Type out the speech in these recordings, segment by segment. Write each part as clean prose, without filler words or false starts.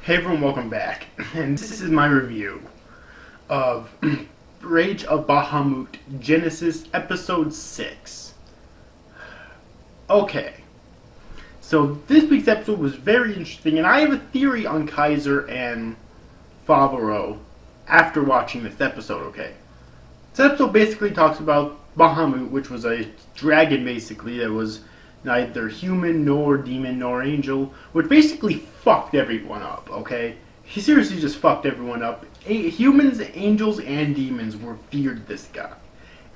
Hey everyone, welcome back. And this is my review of Rage of Bahamut, Genesis, Episode 6. Okay, so this week's episode was very interesting, and I have a theory on Kaiser and Favreau after watching this episode, okay? This episode basically talks about Bahamut, which was a dragon, basically, that was neither human, nor demon, nor angel, which basically fucked everyone up, okay? He seriously just fucked everyone up. Humans, angels, and demons feared this guy,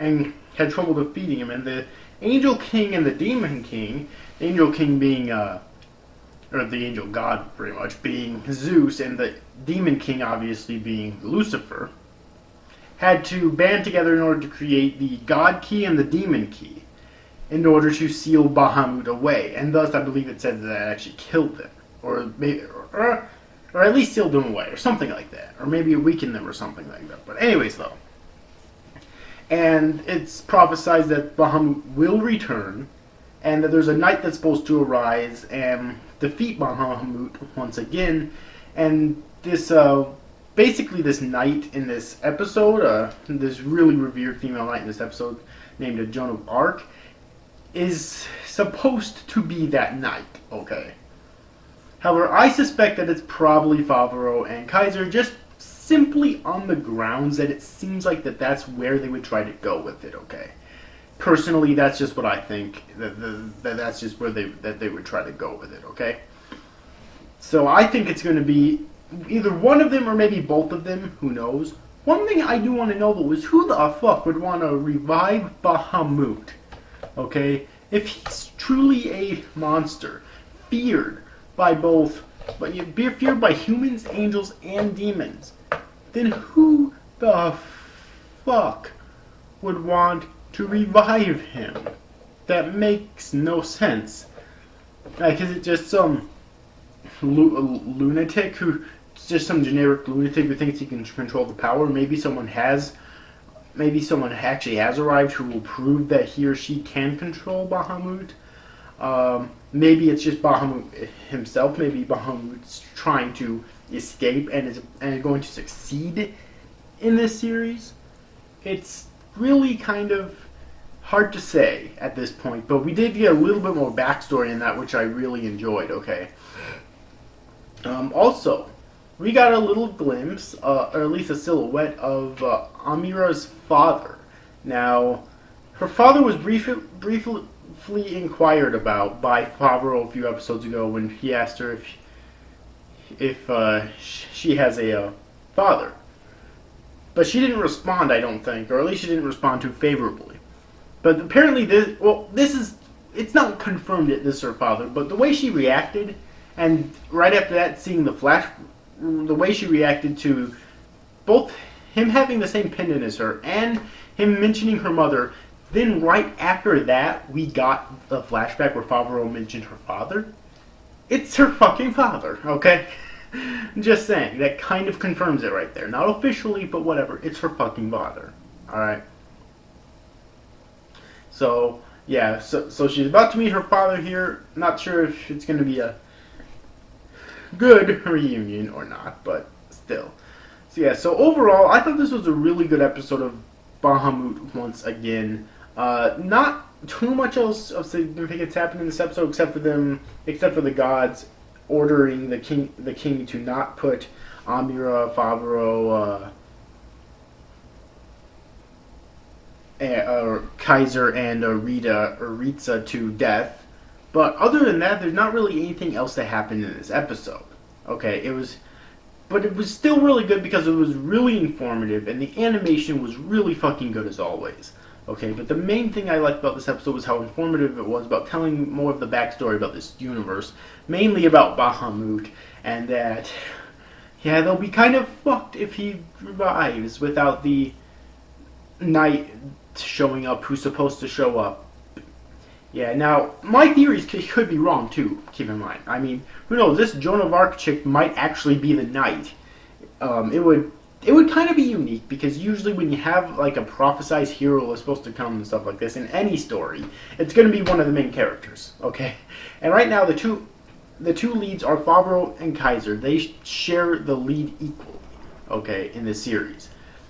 and had trouble defeating him, and the Angel King and the Demon King, the Angel King being, or the Angel God, pretty much, being Zeus, and the Demon King, obviously, being Lucifer, had to band together in order to create the God Key and the Demon Key, in order to seal Bahamut away, and thus I believe it said that it actually killed them, or maybe, or at least sealed them away, or something like that, or maybe it weakened them, or something like that. But anyways, though, and it's prophesied that Bahamut will return, and that there's a knight that's supposed to arise and defeat Bahamut once again, and this basically this knight in this episode, this really revered female knight in this episode named Joan of Arc, is supposed to be that knight, okay? However, I suspect that it's probably Favreau and Kaiser, just simply on the grounds that it seems like that's where they would try to go with it, okay? Personally, that's just what I think, that's just where they would try to go with it, okay? So I think it's going to be either one of them or maybe both of them, who knows? One thing I do want to know, though, is who the fuck would want to revive Bahamut? Okay, if he's truly a monster, feared by feared by humans, angels, and demons, then who the fuck would want to revive him? That makes no sense. Like, is it just some lunatic just some generic lunatic who thinks he can control the power? Maybe someone actually has arrived who will prove that he or she can control Bahamut. Maybe it's just Bahamut himself. Maybe Bahamut's trying to escape and is going to succeed in this series. It's really kind of hard to say at this point, but we did get a little bit more backstory in that, which I really enjoyed, okay? Also, we got a little glimpse, or at least a silhouette, of Amira's father. Now, her father was briefly inquired about by Favreau a few episodes ago when he asked her if she has a father. But she didn't respond, I don't think, or at least she didn't respond too favorably. But apparently it's not confirmed that this is her father, but the way she reacted, and right after that seeing the way she reacted to both him having the same pendant as her and him mentioning her mother, then right after that we got the flashback where Favreau mentioned her father. It's her fucking father, okay? Just saying, that kind of confirms it right there. Not officially, but whatever, it's her fucking father, alright? So, yeah, so she's about to meet her father here. Not sure if it's going to be a good reunion or not, but still. So yeah, so overall, I thought this was a really good episode of Bahamut once again. Not too much else of significance happened in this episode except for the gods ordering the king to not put Amira, Favreau, Kaiser, and Ritza to death. But other than that, there's not really anything else that happened in this episode. Okay, it was still really good because it was really informative and the animation was really fucking good as always. Okay, but the main thing I liked about this episode was how informative it was about telling more of the backstory about this universe, mainly about Bahamut, and that, yeah, they'll be kind of fucked if he revives without the knight showing up who's supposed to show up. Yeah, now, my theories could be wrong, too, keep in mind. I mean, who knows, this Joan of Arc chick might actually be the knight. It would kind of be unique, because usually when you have, like, a prophesized hero that's supposed to come and stuff like this, in any story, it's going to be one of the main characters, okay? And right now, the two the two leads are Favreau and Kaiser. They share the lead equally, okay, in this series.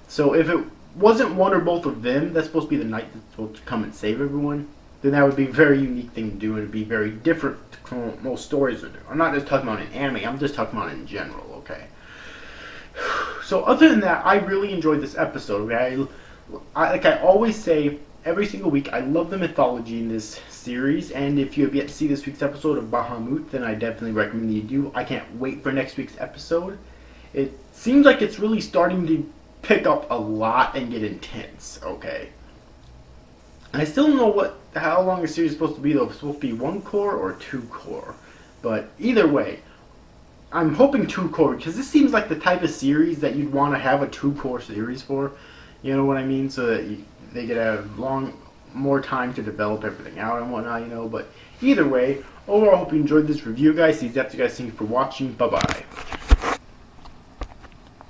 So if it wasn't one or both of them that's supposed to be the knight that's supposed to come and save everyone, then that would be a very unique thing to do, and it'd be very different from what most stories would do. I'm not just talking about in anime, I'm just talking about in general, okay? So other than that, I really enjoyed this episode, okay? Like I always say, every single week, I love the mythology in this series, and if you have yet to see this week's episode of Bahamut, then I definitely recommend that you do. I can't wait for next week's episode. It seems like it's really starting to pick up a lot and get intense, okay? And I still don't know how long a series is supposed to be, though. If it's supposed to be 1 cour or 2 cour. But either way, I'm hoping 2 cour, because this seems like the type of series that you'd want to have a 2 cour series for. You know what I mean? So that they could have more time to develop everything out and whatnot, you know. But either way, overall, I hope you enjoyed this review, guys. These episodes, guys, thank you for watching. Bye-bye.